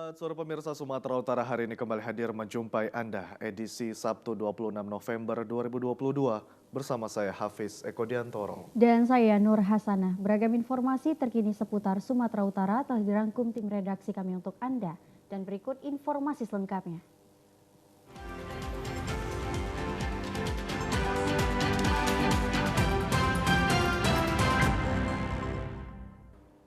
Selamat sore pemirsa Sumatera Utara, hari ini kembali hadir menjumpai Anda edisi Sabtu 26 November 2022 bersama saya Hafiz Eko Diantoro. Dan saya Nur Hasanah. Beragam informasi terkini seputar Sumatera Utara telah dirangkum tim redaksi kami untuk Anda. Dan berikut informasi selengkapnya.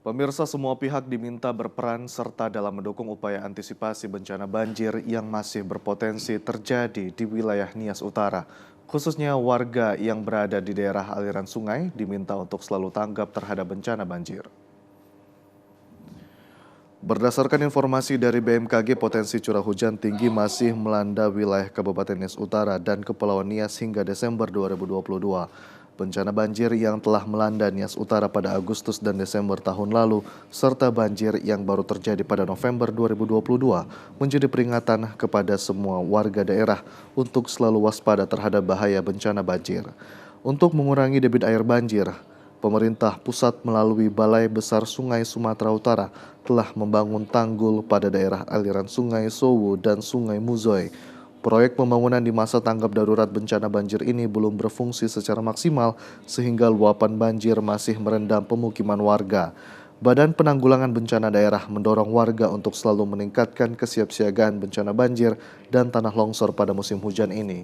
Pemirsa, semua pihak diminta berperan serta dalam mendukung upaya antisipasi bencana banjir yang masih berpotensi terjadi di wilayah Nias Utara. Khususnya warga yang berada di daerah aliran sungai diminta untuk selalu tanggap terhadap bencana banjir. Berdasarkan informasi dari BMKG, potensi curah hujan tinggi masih melanda wilayah Kabupaten Nias Utara dan Kepulauan Nias hingga Desember 2022. Bencana banjir yang telah melanda Nias Utara pada Agustus dan Desember tahun lalu, serta banjir yang baru terjadi pada November 2022, menjadi peringatan kepada semua warga daerah untuk selalu waspada terhadap bahaya bencana banjir. Untuk mengurangi debit air banjir, pemerintah pusat melalui Balai Besar Sungai Sumatera Utara telah membangun tanggul pada daerah aliran Sungai Sowu dan Sungai Muzoe. Proyek pembangunan di masa tanggap darurat bencana banjir ini belum berfungsi secara maksimal sehingga luapan banjir masih merendam pemukiman warga. Badan Penanggulangan Bencana Daerah mendorong warga untuk selalu meningkatkan kesiapsiagaan bencana banjir dan tanah longsor pada musim hujan ini.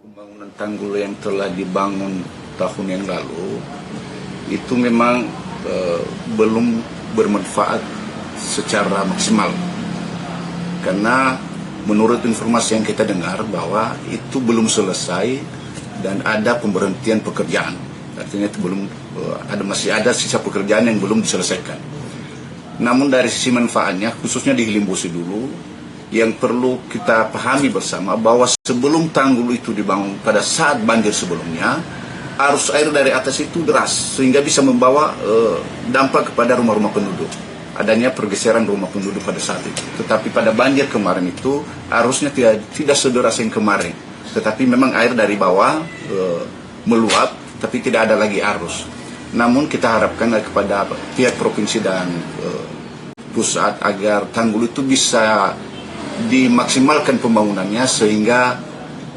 Pembangunan tanggul yang telah dibangun tahun yang lalu itu memang belum bermanfaat secara maksimal, karena menurut informasi yang kita dengar bahwa itu belum selesai dan ada pemberhentian pekerjaan. Artinya itu belum masih ada sisa pekerjaan yang belum diselesaikan. Namun dari sisi manfaatnya, khususnya di Hilimbosi dulu, yang perlu kita pahami bersama bahwa sebelum tanggul itu dibangun pada saat banjir sebelumnya, arus air dari atas itu deras sehingga bisa membawa dampak kepada rumah-rumah penduduk. Adanya pergeseran rumah penduduk pada saat itu. Tetapi pada banjir kemarin itu arusnya tidak sederas yang kemarin. Tetapi memang air dari bawah meluap, tapi tidak ada lagi arus. Namun kita harapkan kepada pihak provinsi dan pusat agar tanggul itu bisa dimaksimalkan pembangunannya sehingga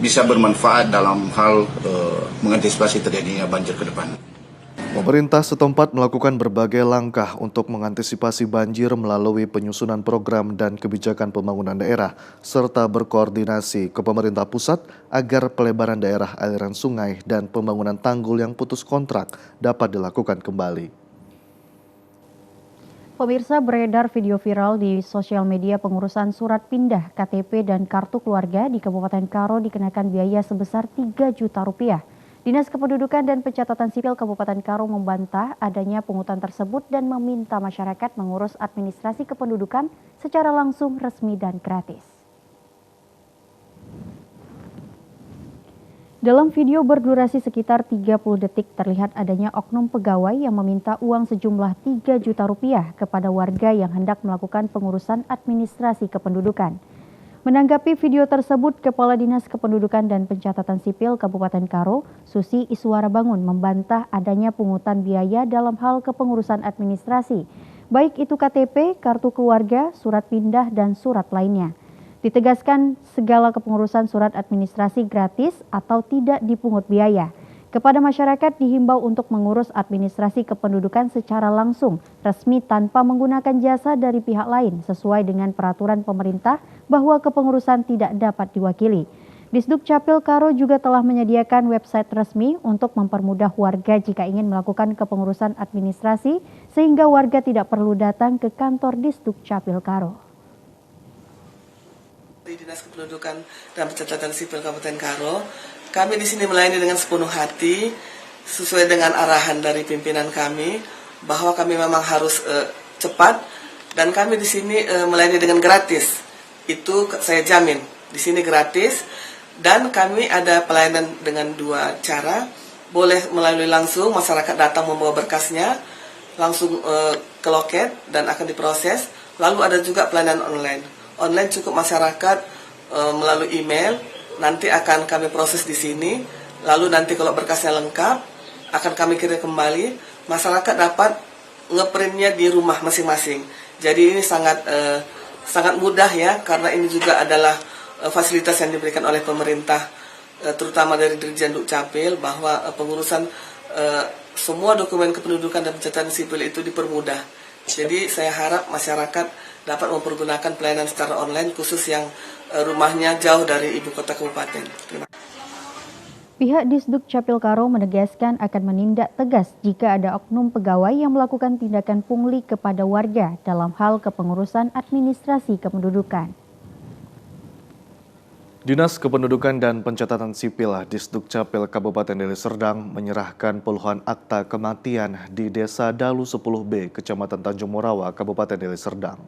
bisa bermanfaat dalam hal mengantisipasi terjadinya banjir ke depan. Pemerintah setempat melakukan berbagai langkah untuk mengantisipasi banjir melalui penyusunan program dan kebijakan pembangunan daerah, serta berkoordinasi ke pemerintah pusat agar pelebaran daerah aliran sungai dan pembangunan tanggul yang putus kontrak dapat dilakukan kembali. Pemirsa, beredar video viral di sosial media pengurusan surat pindah KTP dan kartu keluarga di Kabupaten Karo dikenakan biaya sebesar 3 juta rupiah. Dinas Kependudukan dan Pencatatan Sipil Kabupaten Karo membantah adanya pungutan tersebut dan meminta masyarakat mengurus administrasi kependudukan secara langsung, resmi, dan gratis. Dalam video berdurasi sekitar 30 detik terlihat adanya oknum pegawai yang meminta uang sejumlah 3 juta rupiah kepada warga yang hendak melakukan pengurusan administrasi kependudukan. Menanggapi video tersebut, Kepala Dinas Kependudukan dan Pencatatan Sipil Kabupaten Karo, Susi Iswara Bangun, membantah adanya pungutan biaya dalam hal kepengurusan administrasi, baik itu KTP, kartu keluarga, surat pindah, dan surat lainnya. Ditegaskan segala kepengurusan surat administrasi gratis atau tidak dipungut biaya. Kepada masyarakat dihimbau untuk mengurus administrasi kependudukan secara langsung, resmi tanpa menggunakan jasa dari pihak lain sesuai dengan peraturan pemerintah bahwa kepengurusan tidak dapat diwakili. Disduk Capil Karo juga telah menyediakan website resmi untuk mempermudah warga jika ingin melakukan kepengurusan administrasi sehingga warga tidak perlu datang ke kantor Disduk Capil Karo. Di Dinas Kependudukan dan Pencatatan Sipil Kabupaten Karo, kami di sini melayani dengan sepenuh hati sesuai dengan arahan dari pimpinan kami bahwa kami memang harus cepat dan kami di sini melayani dengan gratis. Itu saya jamin di sini gratis dan kami ada pelayanan dengan 2 cara. Boleh melalui langsung, masyarakat datang membawa berkasnya langsung ke loket dan akan diproses. Lalu ada juga pelayanan online. Online cukup masyarakat melalui email. Nanti akan kami proses di sini, lalu nanti kalau berkasnya lengkap, akan kami kirim kembali, masyarakat dapat ngeprintnya di rumah masing-masing. Jadi ini sangat mudah ya, karena ini juga adalah fasilitas yang diberikan oleh pemerintah, terutama dari Dirjen Dukcapil, bahwa pengurusan semua dokumen kependudukan dan pencatatan sipil itu dipermudah. Jadi saya harap masyarakat dapat mempergunakan pelayanan secara online, khusus yang rumahnya jauh dari ibu kota kabupaten. Terima kasih. Pihak Disduk Capil Karo menegaskan akan menindak tegas jika ada oknum pegawai yang melakukan tindakan pungli kepada warga dalam hal kepengurusan administrasi kependudukan. Dinas Kependudukan dan Pencatatan Sipil Disduk Capil Kabupaten Deli Serdang menyerahkan puluhan akta kematian di Desa Dalu 10B, Kecamatan Tanjung Morawa, Kabupaten Deli Serdang.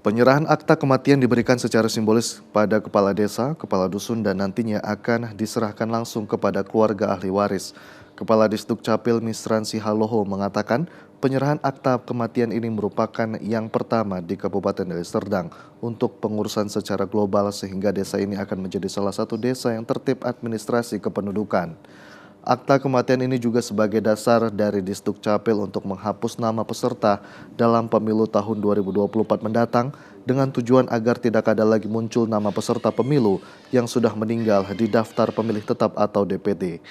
Penyerahan akta kematian diberikan secara simbolis pada kepala desa, kepala dusun, dan nantinya akan diserahkan langsung kepada keluarga ahli waris. Kepala Disduk Capil Misransi Haloho mengatakan penyerahan akta kematian ini merupakan yang pertama di Kabupaten Deli Serdang untuk pengurusan secara global, sehingga desa ini akan menjadi salah satu desa yang tertib administrasi kependudukan. Akta kematian ini juga sebagai dasar dari Disduk Capil untuk menghapus nama peserta dalam pemilu tahun 2024 mendatang dengan tujuan agar tidak ada lagi muncul nama peserta pemilu yang sudah meninggal di daftar pemilih tetap atau DPT.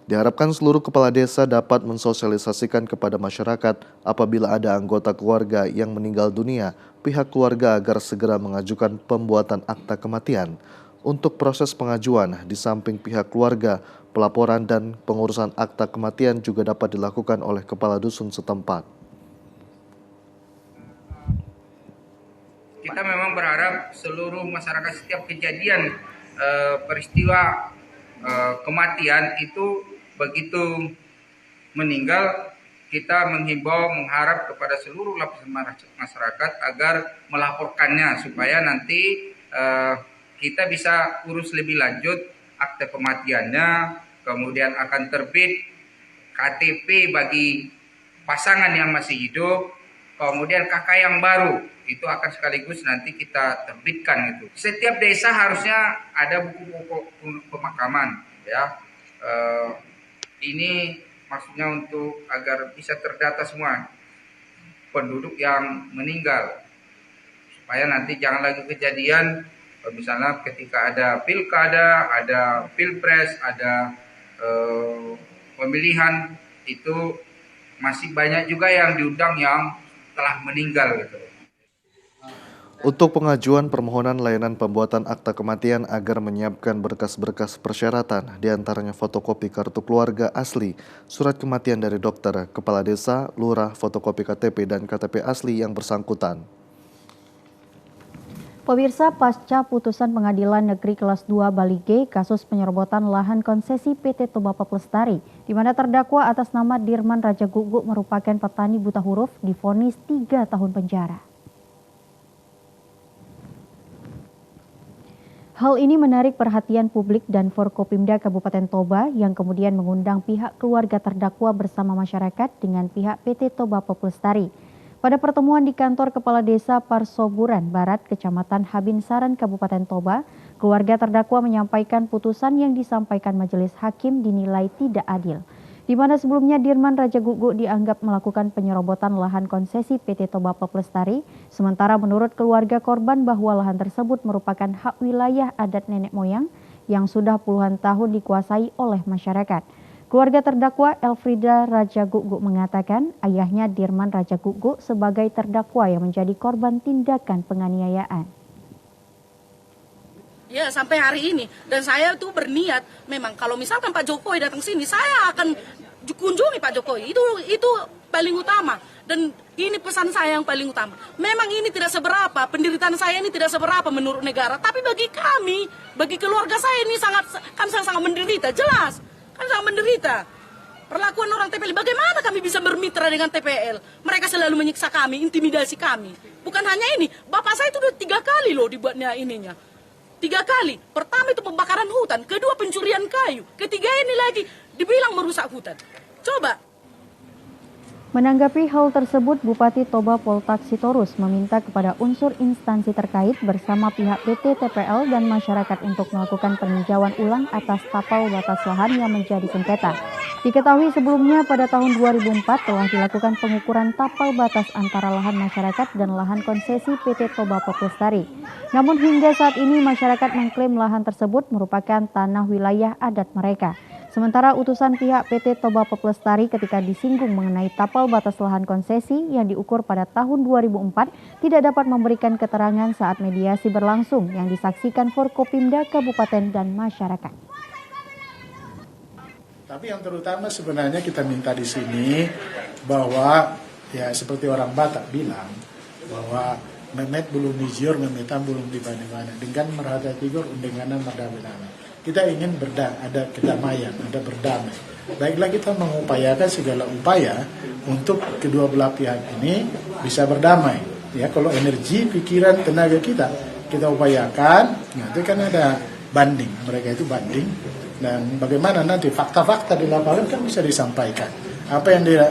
Diharapkan seluruh kepala desa dapat mensosialisasikan kepada masyarakat apabila ada anggota keluarga yang meninggal dunia, pihak keluarga agar segera mengajukan pembuatan akta kematian. Untuk proses pengajuan, di samping pihak keluarga, pelaporan dan pengurusan akta kematian juga dapat dilakukan oleh kepala dusun setempat. Kita memang berharap seluruh masyarakat setiap kejadian peristiwa kematian itu begitu meninggal, kita menghimbau, mengharap kepada seluruh lapisan masyarakat agar melaporkannya supaya nanti kita bisa urus lebih lanjut akte kematiannya, kemudian akan terbit KTP bagi pasangan yang masih hidup, kemudian KK yang baru itu akan sekaligus nanti kita terbitkan itu. Setiap desa harusnya ada buku pemakaman, ya. Ini maksudnya untuk agar bisa terdata semua penduduk yang meninggal, supaya nanti jangan lagi kejadian misalnya ketika ada pilkada, ada pilpres, ada pemilihan, itu masih banyak juga yang diundang yang telah meninggal gitu. Untuk pengajuan permohonan layanan pembuatan akta kematian agar menyiapkan berkas-berkas persyaratan, diantaranya fotokopi kartu keluarga asli, surat kematian dari dokter, kepala desa, lurah, fotokopi KTP dan KTP asli yang bersangkutan. Pemirsa, pasca putusan Pengadilan Negeri Kelas 2 Bali G kasus penyerobotan lahan konsesi PT Toba Peplestari, di mana terdakwa atas nama Dirman Raja Guguk merupakan petani buta huruf, divonis 3 tahun penjara. Hal ini menarik perhatian publik dan Forkopimda Kabupaten Toba yang kemudian mengundang pihak keluarga terdakwa bersama masyarakat dengan pihak PT Toba Peplestari. Pada pertemuan di kantor Kepala Desa Parsoburan Barat, Kecamatan Habinsaran, Kabupaten Toba, keluarga terdakwa menyampaikan putusan yang disampaikan majelis hakim dinilai tidak adil, di mana sebelumnya Dirman Raja Guguk dianggap melakukan penyerobotan lahan konsesi PT Toba Peplestari, sementara menurut keluarga korban bahwa lahan tersebut merupakan hak wilayah adat nenek moyang yang sudah puluhan tahun dikuasai oleh masyarakat. Keluarga terdakwa Elfrida Raja Guguk mengatakan ayahnya Dirman Raja Guguk sebagai terdakwa yang menjadi korban tindakan penganiayaan. Ya, sampai hari ini. Dan saya tuh berniat, memang kalau misalkan Pak Jokowi datang sini, saya akan kunjungi Pak Jokowi. Itu paling utama. Dan ini pesan saya yang paling utama. Memang ini tidak seberapa, penderitaan saya ini tidak seberapa menurut negara. Tapi bagi kami, bagi keluarga saya ini sangat menderita, jelas. Kan sangat menderita. Perlakuan orang TPL, bagaimana kami bisa bermitra dengan TPL? Mereka selalu menyiksa kami, intimidasi kami. Bukan hanya ini, bapak saya itu udah 3 kali loh dibuatnya ininya. 3 kali. Pertama itu pembakaran hutan, kedua pencurian kayu, ketiga ini lagi dibilang merusak hutan. Coba. Menanggapi hal tersebut, Bupati Toba Poltak Sitorus meminta kepada unsur instansi terkait bersama pihak PT TPL dan masyarakat untuk melakukan peninjauan ulang atas tapal batas lahan yang menjadi sengketa. Diketahui sebelumnya pada tahun 2004 telah dilakukan pengukuran tapal batas antara lahan masyarakat dan lahan konsesi PT Toba Pelestari. Namun hingga saat ini masyarakat mengklaim lahan tersebut merupakan tanah wilayah adat mereka. Sementara utusan pihak PT Toba Pelestari ketika disinggung mengenai tapal batas lahan konsesi yang diukur pada tahun 2004 tidak dapat memberikan keterangan saat mediasi berlangsung yang disaksikan Forkopimda Kabupaten dan masyarakat. Tapi yang terutama sebenarnya kita minta di sini bahwa ya seperti orang Batak bilang bahwa Mehmet belum dijur, Mehmetan belum dibanding-banding dengan merata tigur undenganan merdamai. Kita ingin ada kedamaian, ada berdamai. Baiklah kita mengupayakan segala upaya untuk kedua belah pihak ini bisa berdamai. Ya kalau energi, pikiran, tenaga kita upayakan, nanti kan ada banding, mereka itu banding. Dan bagaimana nanti fakta-fakta di lapangan kan bisa disampaikan. Apa yang dia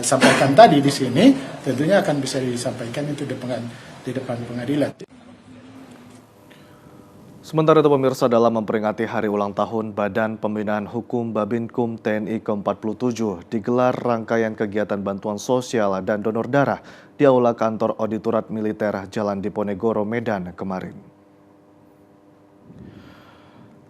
sampaikan tadi di sini tentunya akan bisa disampaikan itu di depan pengadilan. Sementara itu pemirsa, dalam memperingati hari ulang tahun Badan Pembinaan Hukum Babinkum TNI ke-47 digelar rangkaian kegiatan bantuan sosial dan donor darah di Aula Kantor Auditorat Militer Jalan Diponegoro, Medan kemarin.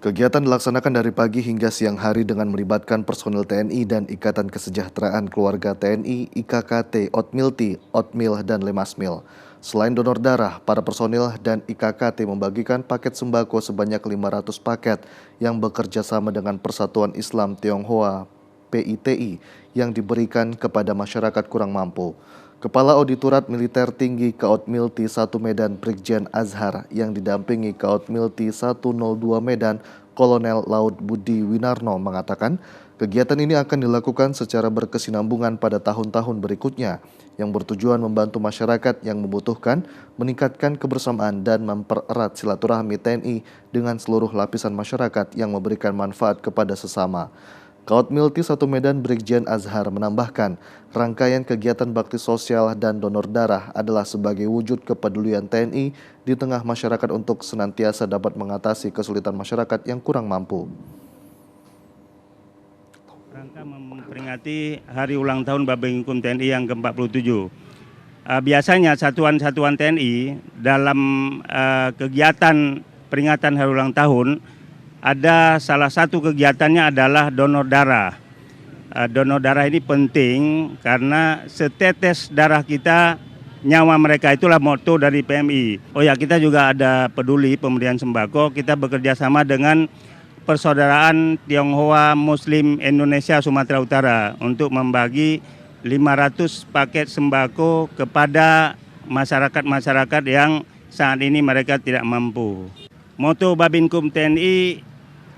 Kegiatan dilaksanakan dari pagi hingga siang hari dengan melibatkan personil TNI dan Ikatan Kesejahteraan Keluarga TNI, IKKT, Otmilti, Otmil, dan Lemasmil. Selain donor darah, para personil dan IKKT membagikan paket sembako sebanyak 500 paket yang bekerja sama dengan Persatuan Islam Tionghoa PITI yang diberikan kepada masyarakat kurang mampu. Kepala Auditorat Militer Tinggi Kaotmilti 1 Medan Brigjen Azhar yang didampingi Kaotmilti 102 Medan Kolonel Laut Budi Winarno mengatakan kegiatan ini akan dilakukan secara berkesinambungan pada tahun-tahun berikutnya yang bertujuan membantu masyarakat yang membutuhkan, meningkatkan kebersamaan dan mempererat silaturahmi TNI dengan seluruh lapisan masyarakat yang memberikan manfaat kepada sesama. Kaotmilti 1 Medan Brigjen Azhar menambahkan, rangkaian kegiatan bakti sosial dan donor darah adalah sebagai wujud kepedulian TNI di tengah masyarakat untuk senantiasa dapat mengatasi kesulitan masyarakat yang kurang mampu. Rangka memperingati hari ulang tahun Babinkum TNI yang ke-47. Biasanya satuan-satuan TNI dalam kegiatan peringatan hari ulang tahun ada salah satu kegiatannya adalah donor darah. Donor darah ini penting karena setetes darah kita, nyawa mereka, itulah moto dari PMI. Oh ya, kita juga ada peduli pemberian sembako. Kita bekerja sama dengan Persaudaraan Tionghoa Muslim Indonesia Sumatera Utara untuk membagi 500 paket sembako kepada masyarakat-masyarakat yang saat ini mereka tidak mampu. Moto Babinkum TNI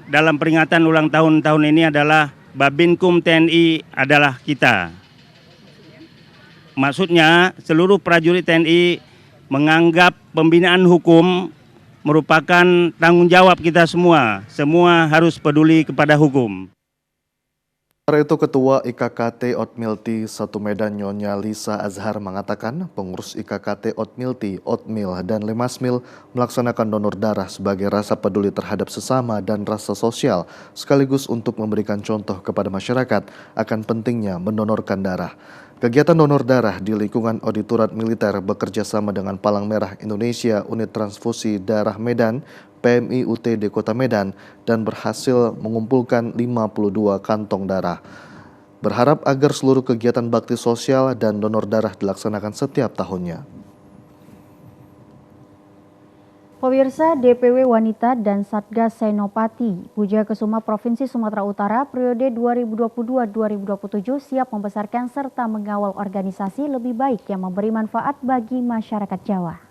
dalam peringatan ulang tahun ini adalah Babinkum TNI adalah kita. Maksudnya seluruh prajurit TNI menganggap pembinaan hukum merupakan tanggung jawab kita semua. Semua harus peduli kepada hukum. Sementara itu, Ketua IKKT Otmilti 1 Medan Nyonya Lisa Azhar mengatakan pengurus IKKT Otmilti, Otmil, dan Lemasmil melaksanakan donor darah sebagai rasa peduli terhadap sesama dan rasa sosial, sekaligus untuk memberikan contoh kepada masyarakat akan pentingnya mendonorkan darah. Kegiatan donor darah di lingkungan Auditorat Militer bekerja sama dengan Palang Merah Indonesia, Unit Transfusi Darah Medan, PMI UTD Kota Medan, dan berhasil mengumpulkan 52 kantong darah. Berharap agar seluruh kegiatan bakti sosial dan donor darah dilaksanakan setiap tahunnya. Pemirsa, DPW Wanita dan Satgas Senopati Puja Kesuma Provinsi Sumatera Utara periode 2022-2027 siap membesarkan serta mengawal organisasi lebih baik yang memberi manfaat bagi masyarakat Jawa.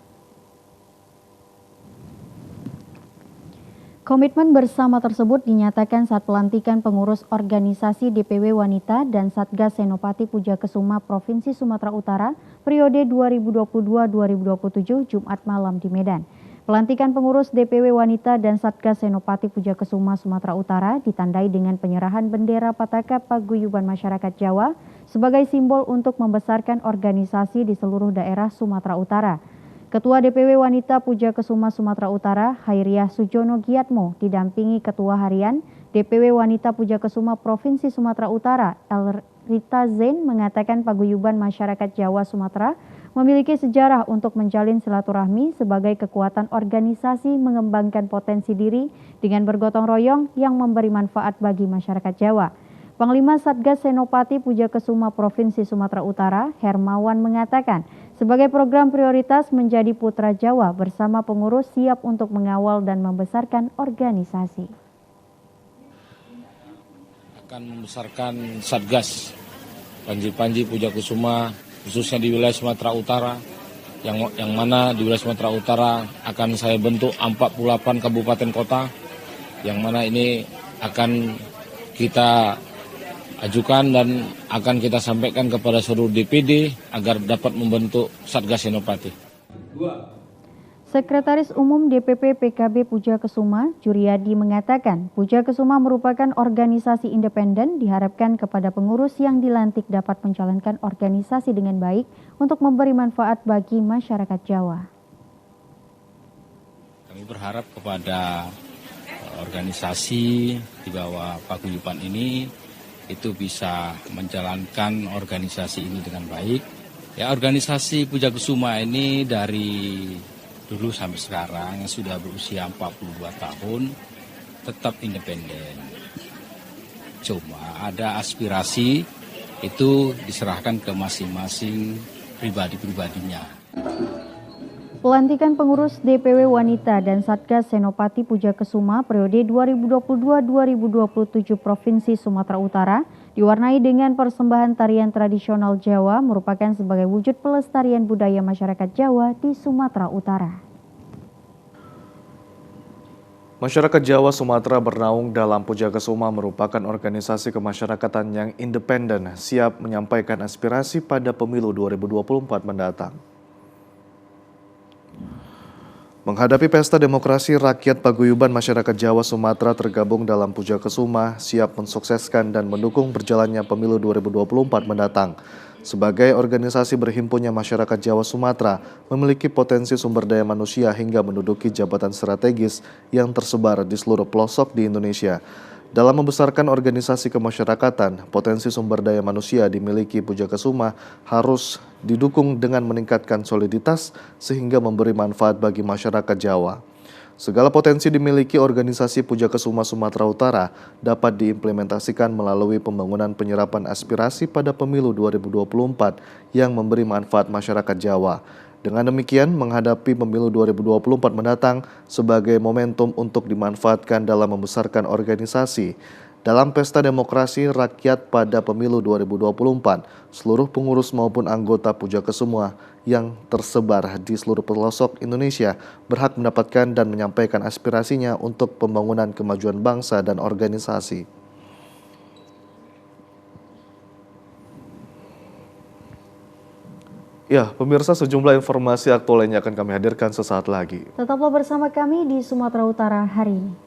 Komitmen bersama tersebut dinyatakan saat pelantikan pengurus organisasi DPW Wanita dan Satgas Senopati Puja Kesuma Provinsi Sumatera Utara periode 2022-2027 Jumat malam di Medan. Pelantikan pengurus DPW Wanita dan Satgas Senopati Puja Kesuma Sumatera Utara ditandai dengan penyerahan bendera Pataka Paguyuban Masyarakat Jawa sebagai simbol untuk membesarkan organisasi di seluruh daerah Sumatera Utara. Ketua DPW Wanita Puja Kesuma Sumatera Utara, Hairiah Sujono Giatmo, didampingi Ketua Harian DPW Wanita Pujakesuma Provinsi Sumatera Utara, Rita Zain, mengatakan paguyuban masyarakat Jawa Sumatera memiliki sejarah untuk menjalin silaturahmi sebagai kekuatan organisasi mengembangkan potensi diri dengan bergotong royong yang memberi manfaat bagi masyarakat Jawa. Panglima Satgas Senopati Pujakesuma Provinsi Sumatera Utara, Hermawan, mengatakan sebagai program prioritas menjadi Putra Jawa bersama pengurus siap untuk mengawal dan membesarkan organisasi. Akan membesarkan Satgas Panji Pujakesuma khususnya di wilayah Sumatera Utara yang mana di wilayah Sumatera Utara akan saya bentuk 48 kabupaten kota yang mana ini akan kita ajukan dan akan kita sampaikan kepada seluruh DPD agar dapat membentuk Satgas Senopati. Sekretaris Umum DPP PKB Pujakesuma, Juryadi, mengatakan Pujakesuma merupakan organisasi independen, diharapkan kepada pengurus yang dilantik dapat menjalankan organisasi dengan baik untuk memberi manfaat bagi masyarakat Jawa. Kami berharap kepada organisasi di bawah paguyuban ini itu bisa menjalankan organisasi ini dengan baik. Ya, organisasi Pujakesuma ini dari dulu sampai sekarang yang sudah berusia 42 tahun tetap independen. Cuma ada aspirasi itu diserahkan ke masing-masing pribadi-pribadinya. Pelantikan pengurus DPW Wanita dan Satgas Senopati Pujakesuma periode 2022-2027 Provinsi Sumatera Utara diwarnai dengan persembahan tarian tradisional Jawa merupakan sebagai wujud pelestarian budaya masyarakat Jawa di Sumatera Utara. Masyarakat Jawa Sumatera bernaung dalam Pujakesuma merupakan organisasi kemasyarakatan yang independen, siap menyampaikan aspirasi pada pemilu 2024 mendatang. Menghadapi pesta demokrasi, rakyat paguyuban masyarakat Jawa Sumatera tergabung dalam Pujakesuma siap mensukseskan dan mendukung berjalannya pemilu 2024 mendatang. Sebagai organisasi berhimpunnya masyarakat Jawa Sumatera memiliki potensi sumber daya manusia hingga menduduki jabatan strategis yang tersebar di seluruh pelosok di Indonesia. Dalam membesarkan organisasi kemasyarakatan, potensi sumber daya manusia dimiliki Pujakesuma harus didukung dengan meningkatkan soliditas sehingga memberi manfaat bagi masyarakat Jawa. Segala potensi dimiliki organisasi Pujakesuma Sumatera Utara dapat diimplementasikan melalui pembangunan penyerapan aspirasi pada pemilu 2024 yang memberi manfaat masyarakat Jawa. Dengan demikian, menghadapi pemilu 2024 mendatang sebagai momentum untuk dimanfaatkan dalam membesarkan organisasi. Dalam pesta demokrasi rakyat pada pemilu 2024, seluruh pengurus maupun anggota Pujakesuma yang tersebar di seluruh pelosok Indonesia berhak mendapatkan dan menyampaikan aspirasinya untuk pembangunan kemajuan bangsa dan organisasi. Ya, pemirsa, sejumlah informasi aktual lainnya akan kami hadirkan sesaat lagi. Tetaplah bersama kami di Sumatera Utara hari ini.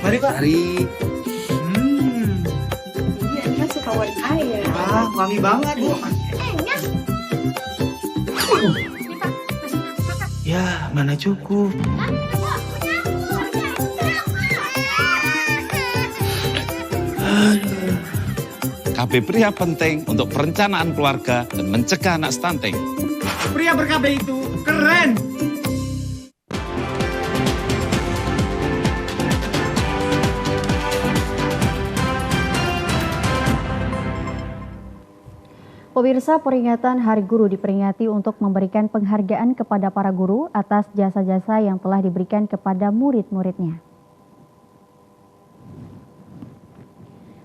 Mari Pak. Mari. Iya, ini suka warna air. Ah, wangi banget Bu. Ya, mana cukup. KB Pria penting untuk perencanaan keluarga dan mencegah anak stunting. Pria ber-KB itu keren. Pemirsa, peringatan Hari Guru diperingati untuk memberikan penghargaan kepada para guru atas jasa-jasa yang telah diberikan kepada murid-muridnya.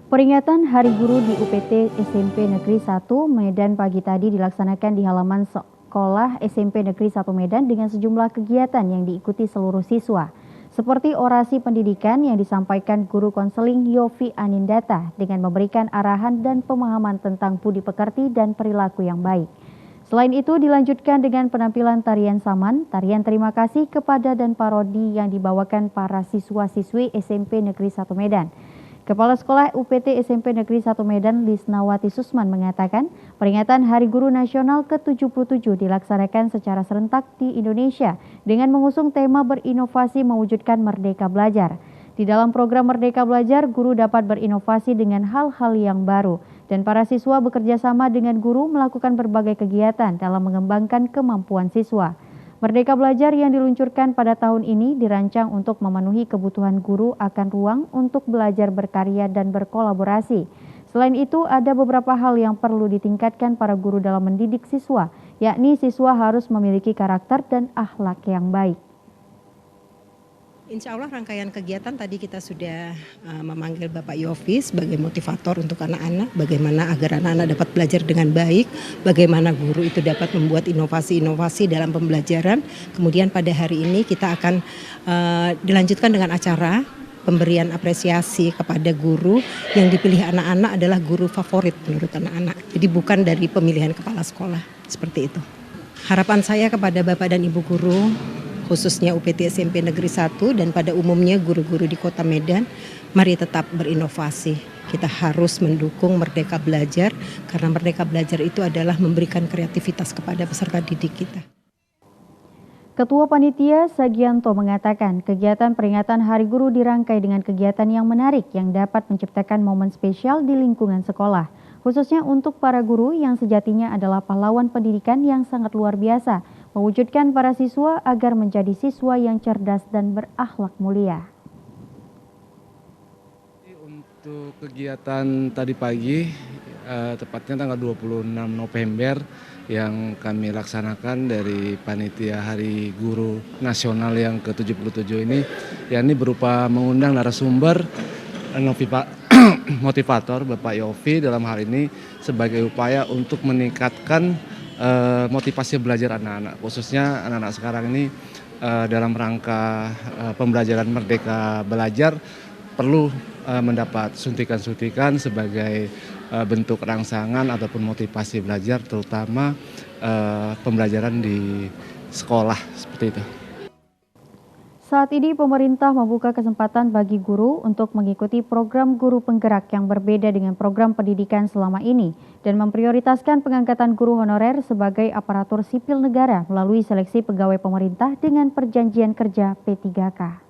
Peringatan Hari Guru di UPT SMP Negeri 1 Medan pagi tadi dilaksanakan di halaman sekolah SMP Negeri 1 Medan dengan sejumlah kegiatan yang diikuti seluruh siswa. Seperti orasi pendidikan yang disampaikan guru konseling Yofi Anindata dengan memberikan arahan dan pemahaman tentang budi pekerti dan perilaku yang baik. Selain itu dilanjutkan dengan penampilan tarian saman, tarian terima kasih kepada dan parodi yang dibawakan para siswa-siswi SMP Negeri 1 Medan. Kepala Sekolah UPT SMP Negeri 1 Medan Lisnawati Susman mengatakan peringatan Hari Guru Nasional ke-77 dilaksanakan secara serentak di Indonesia dengan mengusung tema berinovasi mewujudkan Merdeka Belajar. Di dalam program Merdeka Belajar, guru dapat berinovasi dengan hal-hal yang baru dan para siswa bekerja sama dengan guru melakukan berbagai kegiatan dalam mengembangkan kemampuan siswa. Merdeka Belajar yang diluncurkan pada tahun ini dirancang untuk memenuhi kebutuhan guru akan ruang untuk belajar berkarya dan berkolaborasi. Selain itu, ada beberapa hal yang perlu ditingkatkan para guru dalam mendidik siswa, yakni siswa harus memiliki karakter dan akhlak yang baik. Insya Allah rangkaian kegiatan tadi kita sudah memanggil Bapak Yofi sebagai motivator untuk anak-anak, bagaimana agar anak-anak dapat belajar dengan baik, bagaimana guru itu dapat membuat inovasi-inovasi dalam pembelajaran. Kemudian pada hari ini kita akan dilanjutkan dengan acara pemberian apresiasi kepada guru yang dipilih anak-anak adalah guru favorit menurut anak-anak. Jadi bukan dari pemilihan kepala sekolah, seperti itu. Harapan saya kepada Bapak dan Ibu guru, khususnya UPT SMP Negeri 1 dan pada umumnya guru-guru di Kota Medan, mari tetap berinovasi. Kita harus mendukung Merdeka Belajar karena Merdeka Belajar itu adalah memberikan kreativitas kepada peserta didik kita. Ketua Panitia Sagianto mengatakan kegiatan peringatan Hari Guru dirangkai dengan kegiatan yang menarik yang dapat menciptakan momen spesial di lingkungan sekolah, khususnya untuk para guru yang sejatinya adalah pahlawan pendidikan yang sangat luar biasa, mewujudkan para siswa agar menjadi siswa yang cerdas dan berakhlak mulia. Untuk kegiatan tadi pagi, tepatnya tanggal 26 November yang kami laksanakan dari Panitia Hari Guru Nasional yang ke-77 ini, yakni berupa mengundang narasumber motivator Bapak Yofi dalam hal ini sebagai upaya untuk meningkatkan motivasi belajar anak-anak, khususnya anak-anak sekarang ini dalam rangka pembelajaran Merdeka Belajar perlu mendapat suntikan-suntikan sebagai bentuk rangsangan ataupun motivasi belajar, terutama pembelajaran di sekolah seperti itu. Saat ini pemerintah membuka kesempatan bagi guru untuk mengikuti program guru penggerak yang berbeda dengan program pendidikan selama ini dan memprioritaskan pengangkatan guru honorer sebagai aparatur sipil negara melalui seleksi pegawai pemerintah dengan perjanjian kerja P3K.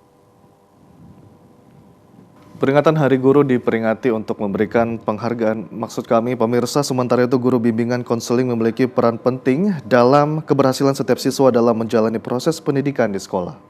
Peringatan Hari Guru diperingati untuk memberikan penghargaan. Maksud kami, pemirsa, sementara itu guru bimbingan konseling memiliki peran penting dalam keberhasilan setiap siswa dalam menjalani proses pendidikan di sekolah.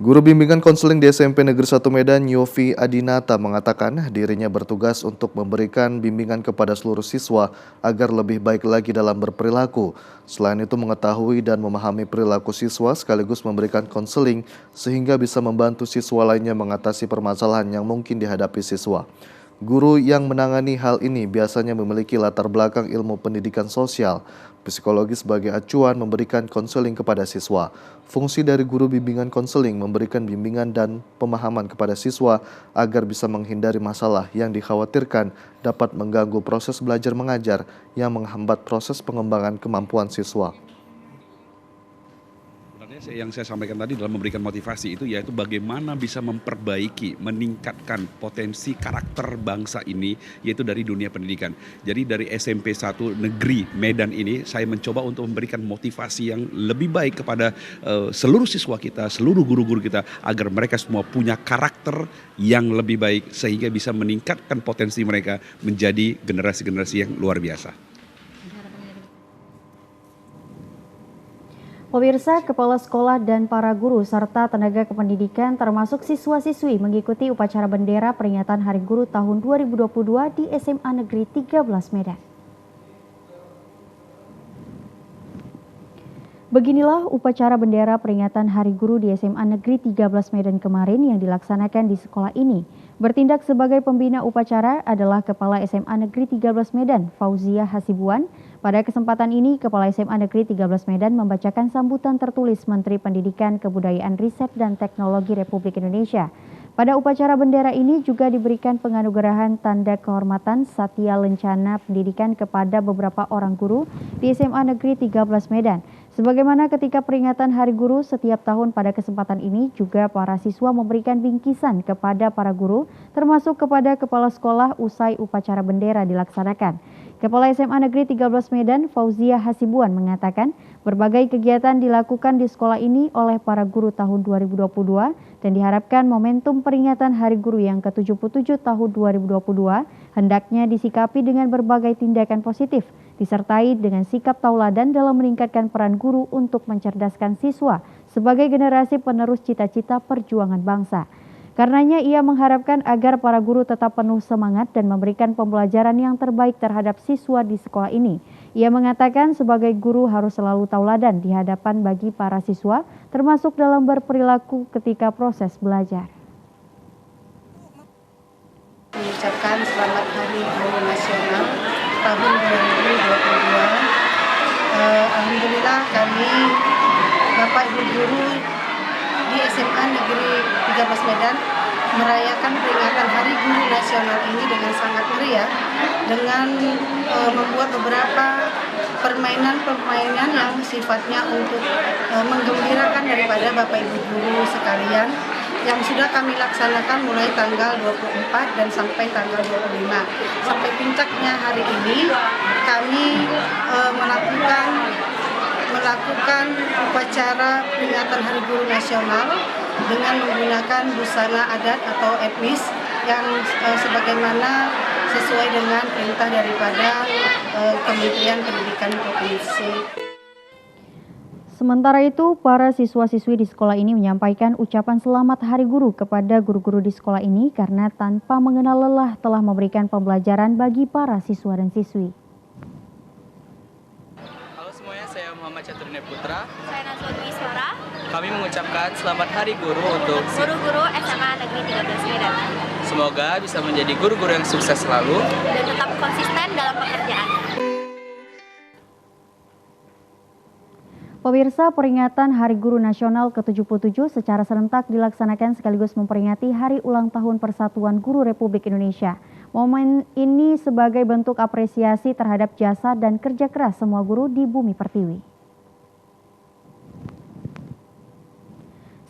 Guru bimbingan konseling di SMP Negeri 1 Medan, Yofi Adinata, mengatakan dirinya bertugas untuk memberikan bimbingan kepada seluruh siswa agar lebih baik lagi dalam berperilaku. Selain itu mengetahui dan memahami perilaku siswa sekaligus memberikan konseling sehingga bisa membantu siswa lainnya mengatasi permasalahan yang mungkin dihadapi siswa. Guru yang menangani hal ini biasanya memiliki latar belakang ilmu pendidikan sosial, psikologi sebagai acuan memberikan konseling kepada siswa. Fungsi dari guru bimbingan konseling memberikan bimbingan dan pemahaman kepada siswa agar bisa menghindari masalah yang dikhawatirkan dapat mengganggu proses belajar mengajar yang menghambat proses pengembangan kemampuan siswa. Yang saya sampaikan tadi dalam memberikan motivasi itu yaitu bagaimana bisa memperbaiki, meningkatkan potensi karakter bangsa ini yaitu dari dunia pendidikan. Jadi dari SMP 1 Negeri Medan ini saya mencoba untuk memberikan motivasi yang lebih baik kepada seluruh siswa kita, seluruh guru-guru kita agar mereka semua punya karakter yang lebih baik sehingga bisa meningkatkan potensi mereka menjadi generasi-generasi yang luar biasa. Pemirsa, kepala sekolah dan para guru serta tenaga kependidikan termasuk siswa-siswi mengikuti upacara bendera peringatan Hari Guru tahun 2022 di SMA Negeri 13 Medan. Beginilah upacara bendera peringatan Hari Guru di SMA Negeri 13 Medan kemarin yang dilaksanakan di sekolah ini. Bertindak sebagai pembina upacara adalah Kepala SMA Negeri 13 Medan, Fauzia Hasibuan. Pada kesempatan ini, Kepala SMA Negeri 13 Medan membacakan sambutan tertulis Menteri Pendidikan, Kebudayaan, Riset, dan Teknologi Republik Indonesia. Pada upacara bendera ini juga diberikan penganugerahan tanda kehormatan Satya Lencana Pendidikan kepada beberapa orang guru di SMA Negeri 13 Medan. Sebagaimana ketika peringatan Hari Guru setiap tahun pada kesempatan ini juga para siswa memberikan bingkisan kepada para guru termasuk kepada kepala sekolah usai upacara bendera dilaksanakan. Kepala SMA Negeri 13 Medan, Fauzia Hasibuan mengatakan berbagai kegiatan dilakukan di sekolah ini oleh para guru tahun 2022 dan diharapkan momentum peringatan Hari Guru yang ke-77 tahun 2022 hendaknya disikapi dengan berbagai tindakan positif, disertai dengan sikap tauladan dalam meningkatkan peran guru untuk mencerdaskan siswa sebagai generasi penerus cita-cita perjuangan bangsa. Karenanya ia mengharapkan agar para guru tetap penuh semangat dan memberikan pembelajaran yang terbaik terhadap siswa di sekolah ini. Ia mengatakan sebagai guru harus selalu tauladan di hadapan bagi para siswa, termasuk dalam berperilaku ketika proses belajar. Mengucapkan selamat Hari Guru Nasional tahun 2022. Alhamdulillah kami Bapak Ibu Guru di SMA Negeri 13 Medan merayakan peringatan Hari Guru Nasional ini dengan sangat meriah dengan membuat beberapa permainan yang sifatnya untuk menggembirakan daripada Bapak Ibu Guru sekalian yang sudah kami laksanakan mulai tanggal 24 dan sampai tanggal 25. Sampai puncaknya hari ini kami melakukan upacara peringatan Hari Guru Nasional dengan menggunakan busana adat atau etnis yang sebagaimana sesuai dengan perintah daripada Kementerian Pendidikan Provinsi. Sementara itu, para siswa-siswi di sekolah ini menyampaikan ucapan selamat Hari Guru kepada guru-guru di sekolah ini karena tanpa mengenal lelah telah memberikan pembelajaran bagi para siswa dan siswi. Muhammad Caturine Putra. Saya Nazwa Iswara. Kami mengucapkan selamat Hari Guru untuk guru-guru SMA Negeri 13 Medan. Semoga bisa menjadi guru-guru yang sukses selalu dan tetap konsisten dalam pekerjaan. Pemirsa, peringatan Hari Guru Nasional ke-77 secara serentak dilaksanakan sekaligus memperingati Hari Ulang Tahun Persatuan Guru Republik Indonesia. Momen ini sebagai bentuk apresiasi terhadap jasa dan kerja keras semua guru di Bumi Pertiwi.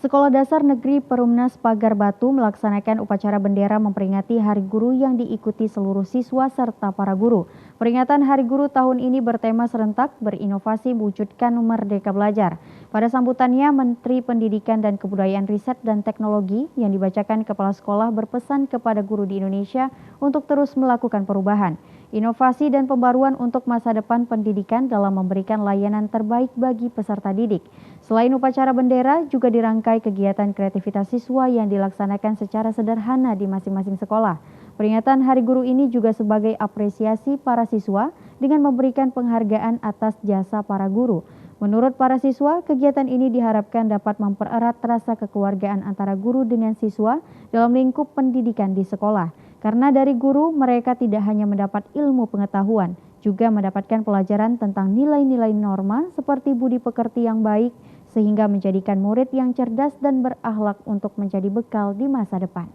Sekolah Dasar Negeri Perumnas Pagar Batu melaksanakan upacara bendera memperingati Hari Guru yang diikuti seluruh siswa serta para guru. Peringatan Hari Guru tahun ini bertema serentak berinovasi mewujudkan Merdeka Belajar. Pada sambutannya, Menteri Pendidikan dan Kebudayaan Riset dan Teknologi yang dibacakan kepala sekolah berpesan kepada guru di Indonesia untuk terus melakukan perubahan, inovasi dan pembaruan untuk masa depan pendidikan dalam memberikan layanan terbaik bagi peserta didik. Selain upacara bendera, juga dirangkai kegiatan kreativitas siswa yang dilaksanakan secara sederhana di masing-masing sekolah. Peringatan Hari Guru ini juga sebagai apresiasi para siswa dengan memberikan penghargaan atas jasa para guru. Menurut para siswa, kegiatan ini diharapkan dapat mempererat rasa kekeluargaan antara guru dengan siswa dalam lingkup pendidikan di sekolah. Karena dari guru, mereka tidak hanya mendapat ilmu pengetahuan, juga mendapatkan pelajaran tentang nilai-nilai norma seperti budi pekerti yang baik, sehingga menjadikan murid yang cerdas dan berakhlak untuk menjadi bekal di masa depan.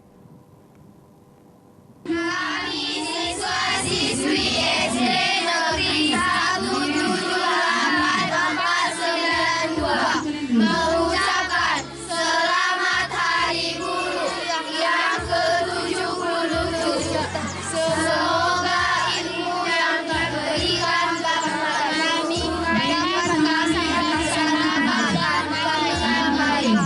Kami siswa-siswi SD Negeri 1784492 mengucapkan selamat Hari Guru yang ke-77. Semoga ilmu yang diberikan kepada kami dapat kami laksanakan dengan baik.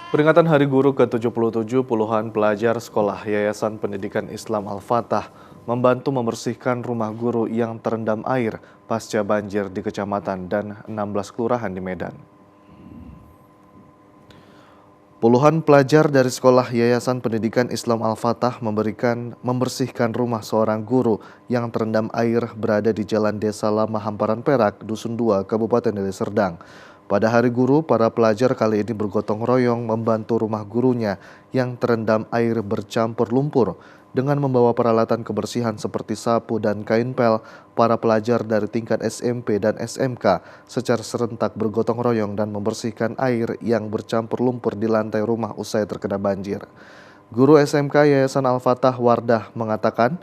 Peringatan Hari Guru ke-77, puluhan pelajar sekolah Yayasan Pendidikan Islam Al-Fatah membantu membersihkan rumah guru yang terendam air pasca banjir di kecamatan dan 16 kelurahan di Medan. Puluhan pelajar dari sekolah Yayasan Pendidikan Islam Al-Fatah membersihkan rumah seorang guru yang terendam air berada di Jalan Desa Lama Hamparan Perak, Dusun 2, Kabupaten Deli Serdang. Pada Hari Guru, para pelajar kali ini bergotong royong membantu rumah gurunya yang terendam air bercampur lumpur. Dengan membawa peralatan kebersihan seperti sapu dan kain pel, para pelajar dari tingkat SMP dan SMK secara serentak bergotong royong dan membersihkan air yang bercampur lumpur di lantai rumah usai terkena banjir. Guru SMK Yayasan Al-Fatah Wardah mengatakan,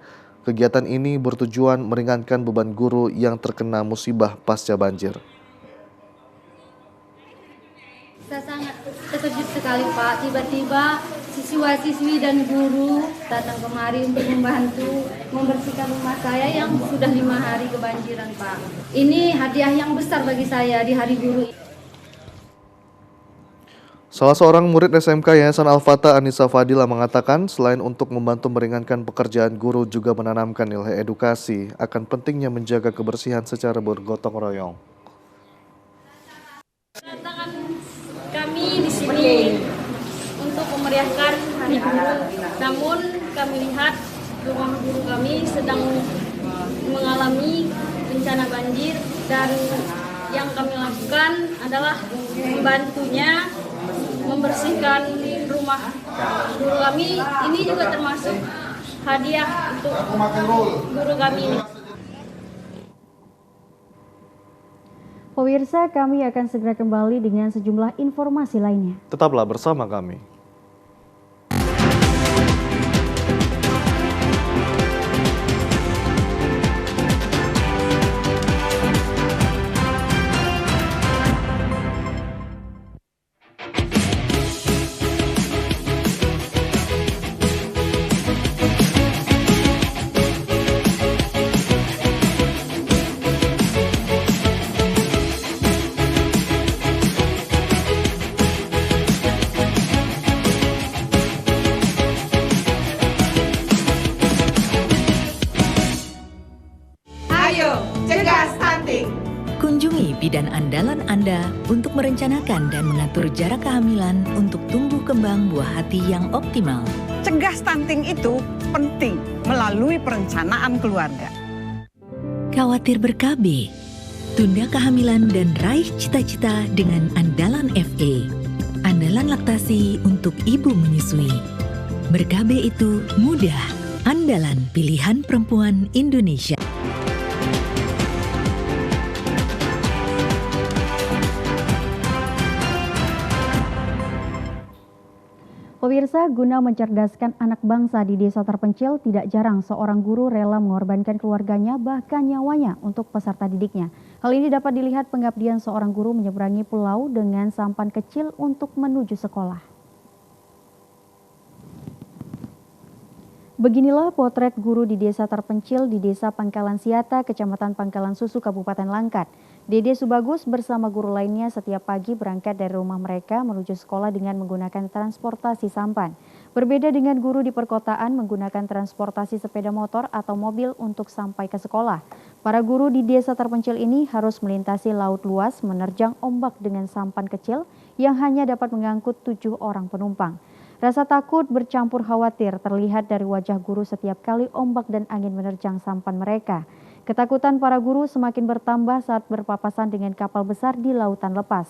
kegiatan ini bertujuan meringankan beban guru yang terkena musibah pasca banjir. Saya sangat terkejut sekali Pak, tiba-tiba siswa-siswi dan guru datang kemari untuk membantu membersihkan rumah saya yang sudah 5 hari kebanjiran Pak. Ini hadiah yang besar bagi saya di Hari Guru. Salah seorang murid SMK Yayasan Al-Fatah, Anissa Fadila, mengatakan selain untuk membantu meringankan pekerjaan guru juga menanamkan nilai edukasi akan pentingnya menjaga kebersihan secara bergotong royong. Kami di sini untuk memeriahkan Hari Guru, namun kami lihat rumah guru kami sedang mengalami bencana banjir dan yang kami lakukan adalah membantunya membersihkan rumah guru kami. Ini juga termasuk hadiah untuk guru kami ini. Pemirsa, kami akan segera kembali dengan sejumlah informasi lainnya. Tetaplah bersama kami. Kunjungi bidan andalan Anda untuk merencanakan dan mengatur jarak kehamilan untuk tumbuh kembang buah hati yang optimal. Cegah stunting itu penting melalui perencanaan keluarga. Khawatir ber-KB? Tunda kehamilan dan raih cita-cita dengan Andalan FA. Andalan laktasi untuk ibu menyusui. Ber-KB itu mudah. Andalan pilihan perempuan Indonesia. Pemirsa, guna mencerdaskan anak bangsa di desa terpencil, tidak jarang seorang guru rela mengorbankan keluarganya bahkan nyawanya untuk peserta didiknya. Hal ini dapat dilihat pengabdian seorang guru menyeberangi pulau dengan sampan kecil untuk menuju sekolah. Beginilah potret guru di desa terpencil di Desa Pangkalan Siata, Kecamatan Pangkalan Susu, Kabupaten Langkat. Dede Subagus bersama guru lainnya setiap pagi berangkat dari rumah mereka menuju sekolah dengan menggunakan transportasi sampan. Berbeda dengan guru di perkotaan menggunakan transportasi sepeda motor atau mobil untuk sampai ke sekolah. Para guru di desa terpencil ini harus melintasi laut luas menerjang ombak dengan sampan kecil yang hanya dapat mengangkut 7 orang penumpang. Rasa takut bercampur khawatir terlihat dari wajah guru setiap kali ombak dan angin menerjang sampan mereka. Ketakutan para guru semakin bertambah saat berpapasan dengan kapal besar di lautan lepas.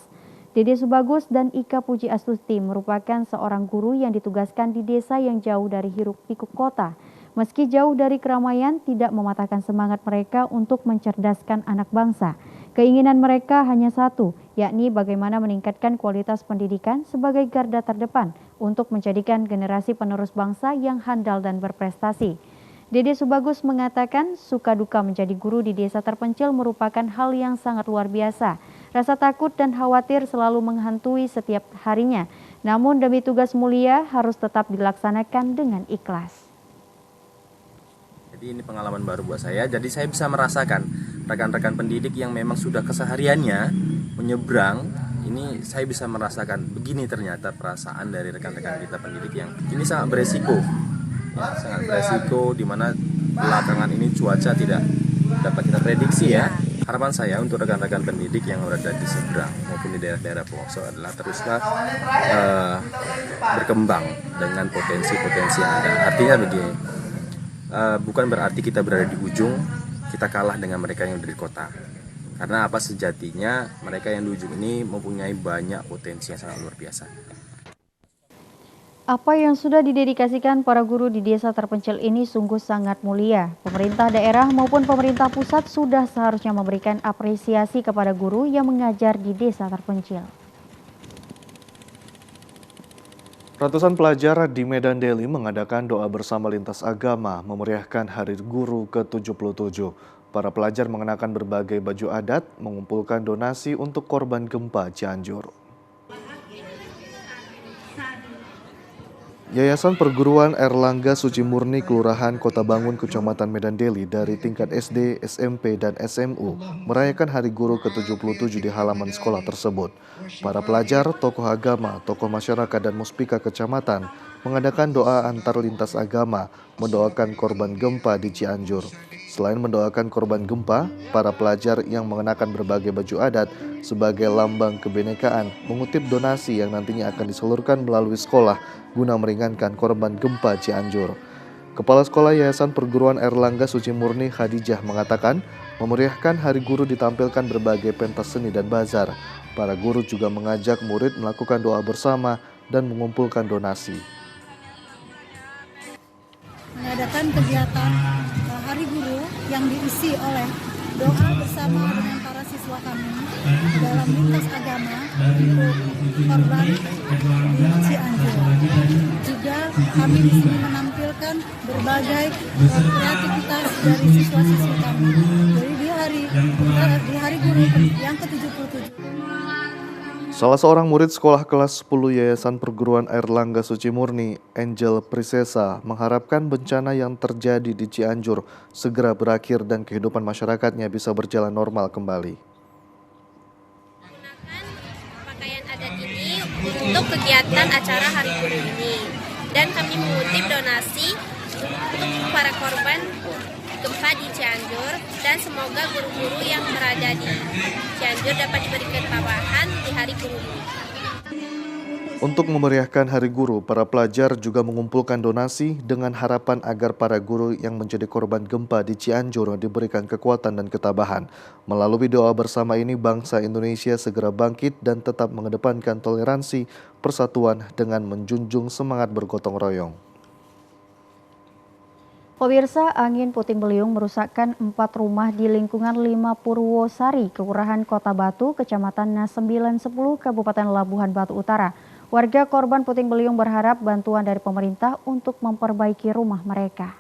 Dede Subagus dan Ika Puji Astuti merupakan seorang guru yang ditugaskan di desa yang jauh dari hiruk-pikuk kota. Meski jauh dari keramaian, tidak mematahkan semangat mereka untuk mencerdaskan anak bangsa. Keinginan mereka hanya satu, yakni bagaimana meningkatkan kualitas pendidikan sebagai garda terdepan untuk menjadikan generasi penerus bangsa yang handal dan berprestasi. Dede Subagus mengatakan suka duka menjadi guru di desa terpencil merupakan hal yang sangat luar biasa. Rasa takut dan khawatir selalu menghantui setiap harinya. Namun demi tugas mulia harus tetap dilaksanakan dengan ikhlas. Jadi ini pengalaman baru buat saya. Jadi saya bisa merasakan rekan-rekan pendidik yang memang sudah kesehariannya menyeberang. Ini saya bisa merasakan begini ternyata perasaan dari rekan-rekan kita pendidik yang ini sangat beresiko. Ya, sangat beresiko di mana belakangan ini cuaca tidak dapat kita prediksi ya. Harapan saya untuk rekan-rekan pendidik yang berada di seberang maupun di daerah-daerah pelosok adalah teruslah berkembang dengan potensi-potensi yang ada. Artinya begini, bukan berarti kita berada di ujung, kita kalah dengan mereka yang dari kota. Karena apa, sejatinya mereka yang di ujung ini mempunyai banyak potensi yang sangat luar biasa. Apa yang sudah didedikasikan para guru di desa terpencil ini sungguh sangat mulia. Pemerintah daerah maupun pemerintah pusat sudah seharusnya memberikan apresiasi kepada guru yang mengajar di desa terpencil. Ratusan pelajar di Medan Deli mengadakan doa bersama lintas agama memeriahkan Hari Guru ke-77. Para pelajar mengenakan berbagai baju adat, mengumpulkan donasi untuk korban gempa Cianjur. Yayasan Perguruan Erlangga Suci Murni Kelurahan Kota Bangun Kecamatan Medan Deli dari tingkat SD, SMP, dan SMU merayakan Hari Guru ke-77 di halaman sekolah tersebut. Para pelajar, tokoh agama, tokoh masyarakat, dan muspika kecamatan mengadakan doa antar lintas agama mendoakan korban gempa di Cianjur. Selain mendoakan korban gempa, para pelajar yang mengenakan berbagai baju adat sebagai lambang kebinekaan mengutip donasi yang nantinya akan disalurkan melalui sekolah guna meringankan korban gempa Cianjur. Kepala Sekolah Yayasan Perguruan Erlangga Suci Murni Khadijah mengatakan, memeriahkan Hari Guru ditampilkan berbagai pentas seni dan bazar. Para guru juga mengajak murid melakukan doa bersama dan mengumpulkan donasi. Mengadakan kegiatan Hari Guru yang diisi oleh doa bersama dengan para siswa kami dalam lintas agama untuk korban di Cianjur. Juga kami di sini menampilkan berbagai kreativitas dari siswa-siswa kami. Jadi di hari Guru yang ke-77. Salah seorang murid sekolah kelas 10 Yayasan Perguruan Erlangga Suci Murni, Angel Prisesa, mengharapkan bencana yang terjadi di Cianjur segera berakhir dan kehidupan masyarakatnya bisa berjalan normal kembali. Pakaian adat ini untuk kegiatan acara Hari Guru ini, dan kami mengutip donasi untuk para korban gempa di Cianjur, dan semoga guru-guru yang berada di Cianjur dapat diberi ketabahan di Hari Guru ini. Untuk memeriahkan Hari Guru, para pelajar juga mengumpulkan donasi dengan harapan agar para guru yang menjadi korban gempa di Cianjur diberikan kekuatan dan ketabahan. Melalui doa bersama ini, bangsa Indonesia segera bangkit dan tetap mengedepankan toleransi, persatuan dengan menjunjung semangat bergotong royong. Pemirsa, angin puting beliung merusakkan 4 rumah di lingkungan 5 Purwosari, Kelurahan Kota Batu, Kecamatan Nas 910, Kabupaten Labuhan Batu Utara. Warga korban puting beliung berharap bantuan dari pemerintah untuk memperbaiki rumah mereka.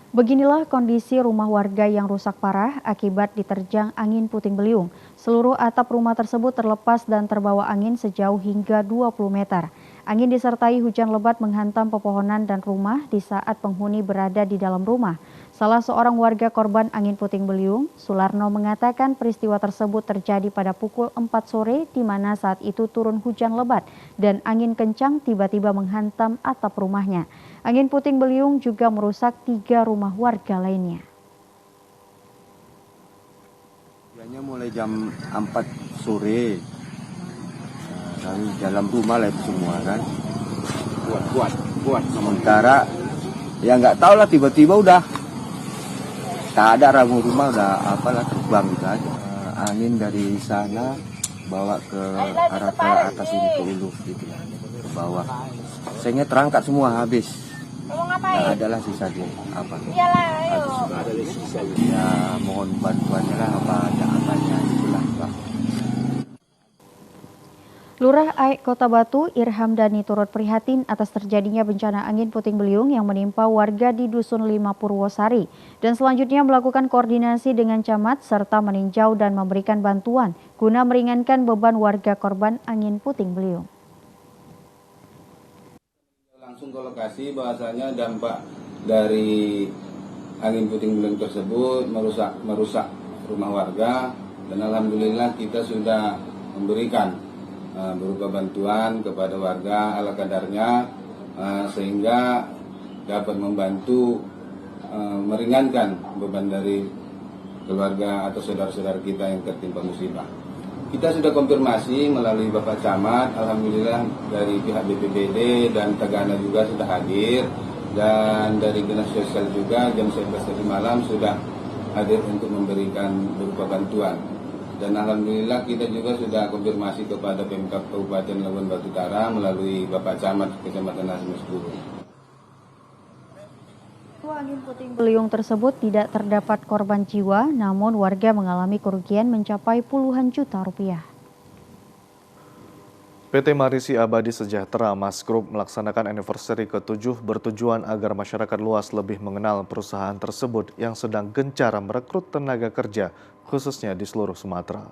Beginilah kondisi rumah warga yang rusak parah akibat diterjang angin puting beliung. Seluruh atap rumah tersebut terlepas dan terbawa angin sejauh hingga 20 meter. Angin disertai hujan lebat menghantam pepohonan dan rumah di saat penghuni berada di dalam rumah. Salah seorang warga korban angin puting beliung, Sularno, mengatakan peristiwa tersebut terjadi pada pukul 4 sore di mana saat itu turun hujan lebat dan angin kencang tiba-tiba menghantam atap rumahnya. Angin puting beliung juga merusak 3 rumah warga lainnya. Mulai jam 4 sore. Dalam rumah lah itu semua kan, buat sementara ya nggak tahu lah, tiba-tiba udah tak ada ramu rumah, udah apalah terbang gitu aja. Angin dari sana bawa ke arah ke atas ini ke ulu gitu ya, ke bawah. Sehingga terangkat semua habis. Nah, adalah sisa dia apa? Ada sisa. Ya mohon bantuannya lah, apa ada apanya itulah. Lurah Aik Kota Batu, Irham Dani turut prihatin atas terjadinya bencana angin puting beliung yang menimpa warga di Dusun 5 Purwosari dan selanjutnya melakukan koordinasi dengan camat serta meninjau dan memberikan bantuan guna meringankan beban warga korban angin puting beliung. Langsung ke lokasi, bahasanya dampak dari angin puting beliung tersebut merusak rumah warga, dan alhamdulillah kita sudah memberikan berupa bantuan kepada warga ala kadarnya, sehingga dapat membantu meringankan beban dari keluarga atau saudara-saudara kita yang tertimpa musibah. Kita sudah konfirmasi melalui Bapak Camat, alhamdulillah dari pihak BPBD dan Tagana juga sudah hadir, dan dari Dinas Sosial juga jam 11 tadi malam sudah hadir untuk memberikan berupa bantuan. Dan alhamdulillah kita juga sudah konfirmasi kepada Pemkab Kabupaten Labuan Batu Utara melalui Bapak Camat Kecamatan Asmes Guru. Angin puting beliung tersebut tidak terdapat korban jiwa, namun warga mengalami kerugian mencapai puluhan juta rupiah. PT Marisi Abadi Sejahtera Mas Group melaksanakan anniversary ke-7 bertujuan agar masyarakat luas lebih mengenal perusahaan tersebut yang sedang gencar merekrut tenaga kerja, khususnya di seluruh Sumatera.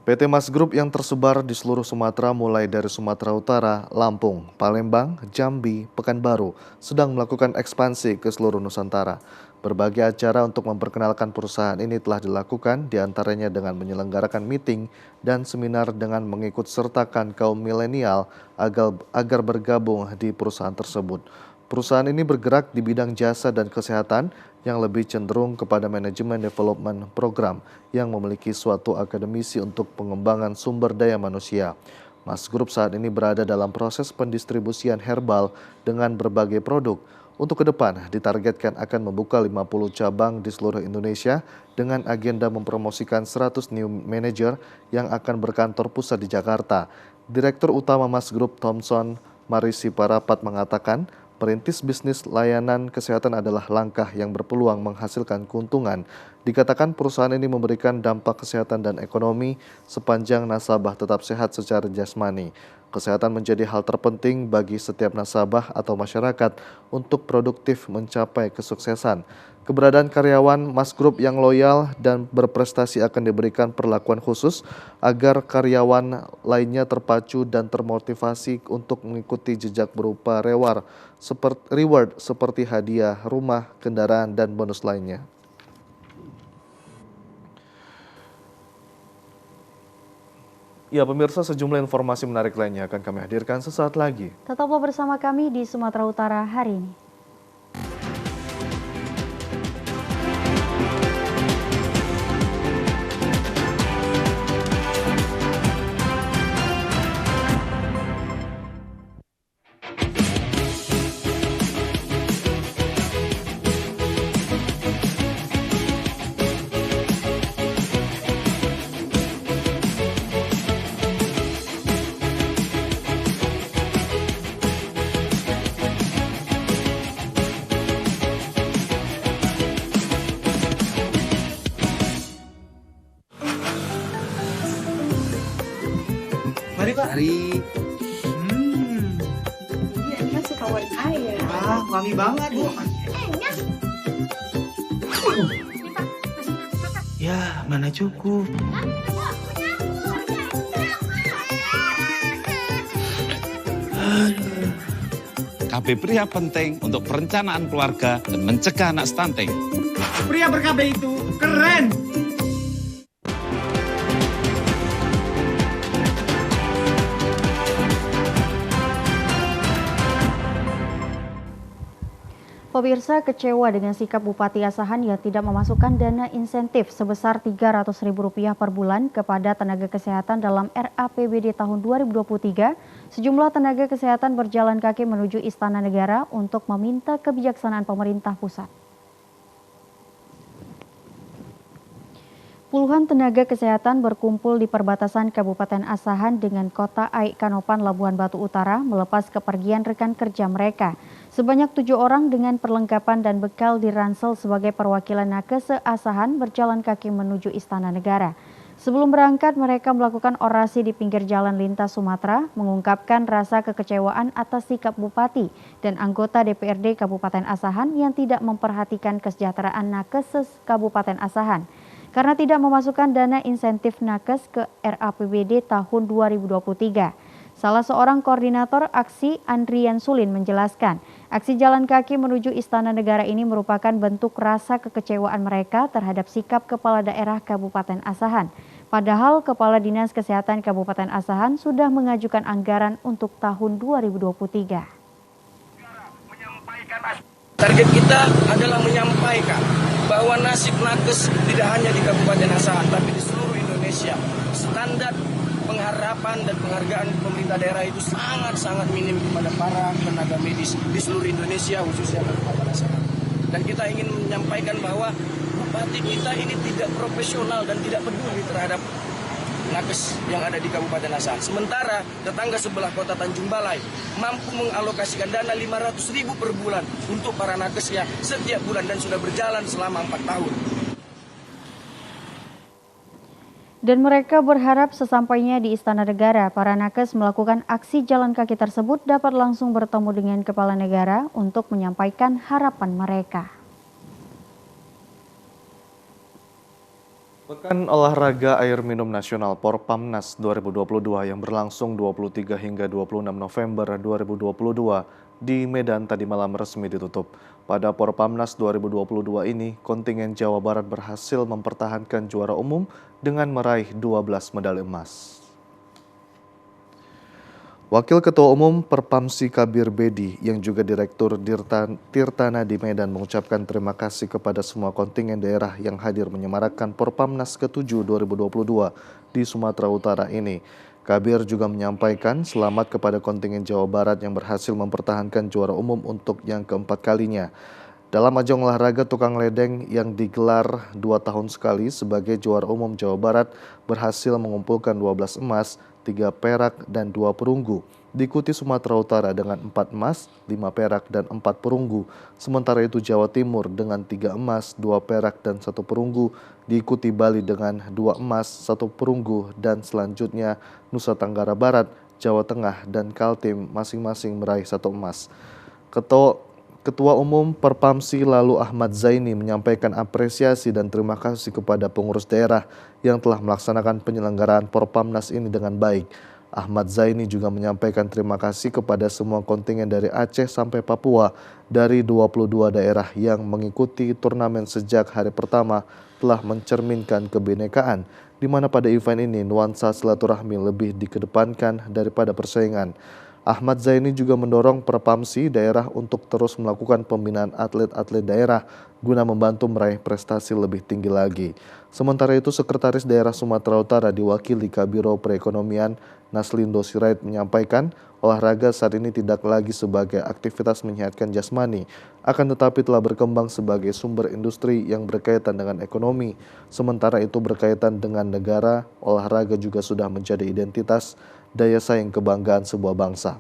PT Mas Group yang tersebar di seluruh Sumatera mulai dari Sumatera Utara, Lampung, Palembang, Jambi, Pekanbaru sedang melakukan ekspansi ke seluruh Nusantara. Berbagai acara untuk memperkenalkan perusahaan ini telah dilakukan, diantaranya dengan menyelenggarakan meeting dan seminar dengan mengikut sertakan kaum milenial agar bergabung di perusahaan tersebut. Perusahaan ini bergerak di bidang jasa dan kesehatan yang lebih cenderung kepada manajemen development program yang memiliki suatu akademisi untuk pengembangan sumber daya manusia. Mas Group saat ini berada dalam proses pendistribusian herbal dengan berbagai produk. Untuk ke depan ditargetkan akan membuka 50 cabang di seluruh Indonesia dengan agenda mempromosikan 100 new manager yang akan berkantor pusat di Jakarta. Direktur Utama Mas Group Thomson Marisi Parapat mengatakan, perintis bisnis layanan kesehatan adalah langkah yang berpeluang menghasilkan keuntungan. Dikatakan perusahaan ini memberikan dampak kesehatan dan ekonomi sepanjang nasabah tetap sehat secara jasmani. Kesehatan menjadi hal terpenting bagi setiap nasabah atau masyarakat untuk produktif mencapai kesuksesan. Keberadaan karyawan Mas Group yang loyal dan berprestasi akan diberikan perlakuan khusus agar karyawan lainnya terpacu dan termotivasi untuk mengikuti jejak berupa reward seperti hadiah, rumah, kendaraan, dan bonus lainnya. Ya pemirsa, sejumlah informasi menarik lainnya akan kami hadirkan sesaat lagi. Tetaplah bersama kami di Sumatera Utara hari ini. Mari Pak. Mari. Iya, ini masih kawan ayah. Ah, wangi banget Bu. Ya, mana cukup. KB pria penting untuk perencanaan keluarga dan mencegah anak stunting. Pria ber-KB itu keren. Pemirsa kecewa dengan sikap Bupati Asahan yang tidak memasukkan dana insentif sebesar Rp300.000 per bulan kepada tenaga kesehatan dalam RAPBD tahun 2023. Sejumlah tenaga kesehatan berjalan kaki menuju Istana Negara untuk meminta kebijaksanaan pemerintah pusat. Puluhan tenaga kesehatan berkumpul di perbatasan Kabupaten Asahan dengan Kota Aik Kanopan, Labuan Batu Utara melepas kepergian rekan kerja mereka. Sebanyak 7 orang dengan perlengkapan dan bekal di ransel sebagai perwakilan nakes se-Asahan berjalan kaki menuju Istana Negara. Sebelum berangkat, mereka melakukan orasi di pinggir jalan lintas Sumatera, mengungkapkan rasa kekecewaan atas sikap Bupati dan anggota DPRD Kabupaten Asahan yang tidak memperhatikan kesejahteraan nakes Kabupaten Asahan karena tidak memasukkan dana insentif nakes ke RAPBD tahun 2023. Salah seorang koordinator aksi, Andrian Sulin, menjelaskan, aksi jalan kaki menuju Istana Negara ini merupakan bentuk rasa kekecewaan mereka terhadap sikap Kepala Daerah Kabupaten Asahan. Padahal Kepala Dinas Kesehatan Kabupaten Asahan sudah mengajukan anggaran untuk tahun 2023. Target kita adalah menyampaikan bahwa nasib nakes tidak hanya di Kabupaten Asahan, tapi di seluruh Indonesia. Standar pengharapan dan penghargaan pemerintah daerah itu sangat-sangat minim kepada para tenaga medis di seluruh Indonesia, khususnya Kabupaten Asahan. Dan kita ingin menyampaikan bahwa bupati kita ini tidak profesional dan tidak peduli terhadap nakes yang ada di Kabupaten Asahan. Sementara tetangga sebelah kota Tanjung Balai mampu mengalokasikan dana 500.000 per bulan untuk para nakesnya setiap bulan dan sudah berjalan selama 4 tahun. Dan mereka berharap sesampainya di Istana Negara, para nakes melakukan aksi jalan kaki tersebut dapat langsung bertemu dengan Kepala Negara untuk menyampaikan harapan mereka. Pekan Olahraga Air Minum Nasional Porpamnas 2022 yang berlangsung 23 hingga 26 November 2022 di Medan tadi malam resmi ditutup. Pada Porpamnas 2022 ini, kontingen Jawa Barat berhasil mempertahankan juara umum dengan meraih 12 medali emas. Wakil Ketua Umum Perpamsi Kabir Bedi yang juga Direktur Tirtana di Medan mengucapkan terima kasih kepada semua kontingen daerah yang hadir menyemarakan Porpamnas ke-7 2022 di Sumatera Utara ini. Kabir juga menyampaikan selamat kepada kontingen Jawa Barat yang berhasil mempertahankan juara umum untuk yang keempat kalinya. Dalam ajang olahraga tukang ledeng yang digelar 2 tahun sekali sebagai juara umum Jawa Barat berhasil mengumpulkan 12 emas, 3 perak, dan 2 perunggu. Diikuti Sumatera Utara dengan 4 emas, 5 perak, dan 4 perunggu. Sementara itu Jawa Timur dengan 3 emas, 2 perak, dan 1 perunggu. Diikuti Bali dengan 2 emas, 1 perunggu, dan selanjutnya Nusa Tenggara Barat, Jawa Tengah, dan Kaltim masing-masing meraih 1 emas. Ketua Umum Perpamsi lalu Ahmad Zaini menyampaikan apresiasi dan terima kasih kepada pengurus daerah yang telah melaksanakan penyelenggaraan Porpamnas ini dengan baik. Ahmad Zaini juga menyampaikan terima kasih kepada semua kontingen dari Aceh sampai Papua dari 22 daerah yang mengikuti turnamen sejak hari pertama telah mencerminkan kebinekaan, di mana pada event ini nuansa silaturahmi lebih dikedepankan daripada persaingan. Ahmad Zaini juga mendorong Perpamsi daerah untuk terus melakukan pembinaan atlet-atlet daerah guna membantu meraih prestasi lebih tinggi lagi. Sementara itu, Sekretaris Daerah Sumatera Utara diwakili Kabiro Perekonomian Naslindo Sirait menyampaikan olahraga saat ini tidak lagi sebagai aktivitas menyehatkan jasmani, akan tetapi telah berkembang sebagai sumber industri yang berkaitan dengan ekonomi. Sementara itu berkaitan dengan negara, olahraga juga sudah menjadi identitas daya saing kebanggaan sebuah bangsa.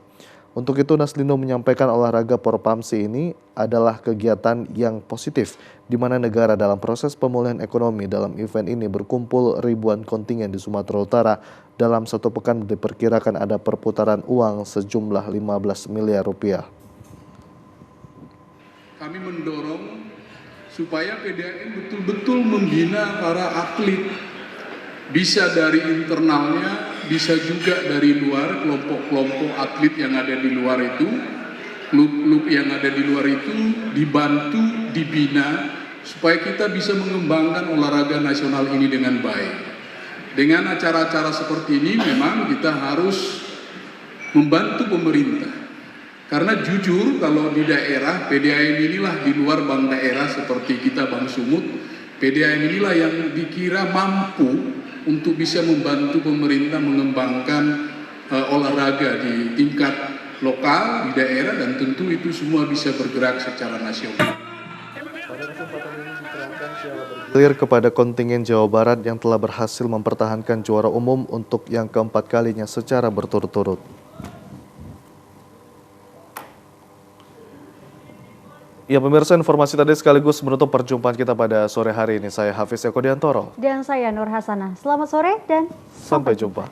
Untuk itu Naslindo menyampaikan olahraga Porpamsi ini adalah kegiatan yang positif, di mana negara dalam proses pemulihan ekonomi. Dalam event ini berkumpul ribuan kontingen di Sumatera Utara. Dalam 1 pekan diperkirakan ada perputaran uang sejumlah 15 miliar rupiah. Kami mendorong supaya PDAM betul-betul membina para atlet, bisa dari internalnya, bisa juga dari luar, kelompok-kelompok atlet yang ada di luar itu, klub-klub yang ada di luar itu dibantu, dibina, supaya kita bisa mengembangkan olahraga nasional ini dengan baik. Dengan acara-acara seperti ini memang kita harus membantu pemerintah. Karena jujur kalau di daerah, PDAM inilah di luar bank daerah seperti kita Bank Sumut, PDAM inilah yang dikira mampu untuk bisa membantu pemerintah mengembangkan olahraga di tingkat lokal, di daerah, dan tentu itu semua bisa bergerak secara nasional. Clear kepada kontingen Jawa Barat yang telah berhasil mempertahankan juara umum untuk yang keempat kalinya secara berturut-turut. Ya pemirsa, informasi tadi sekaligus menutup perjumpaan kita pada sore hari ini. Saya Hafiz Eko Diantoro. Dan saya Nur Hasanah. Selamat sore dan sampai jumpa.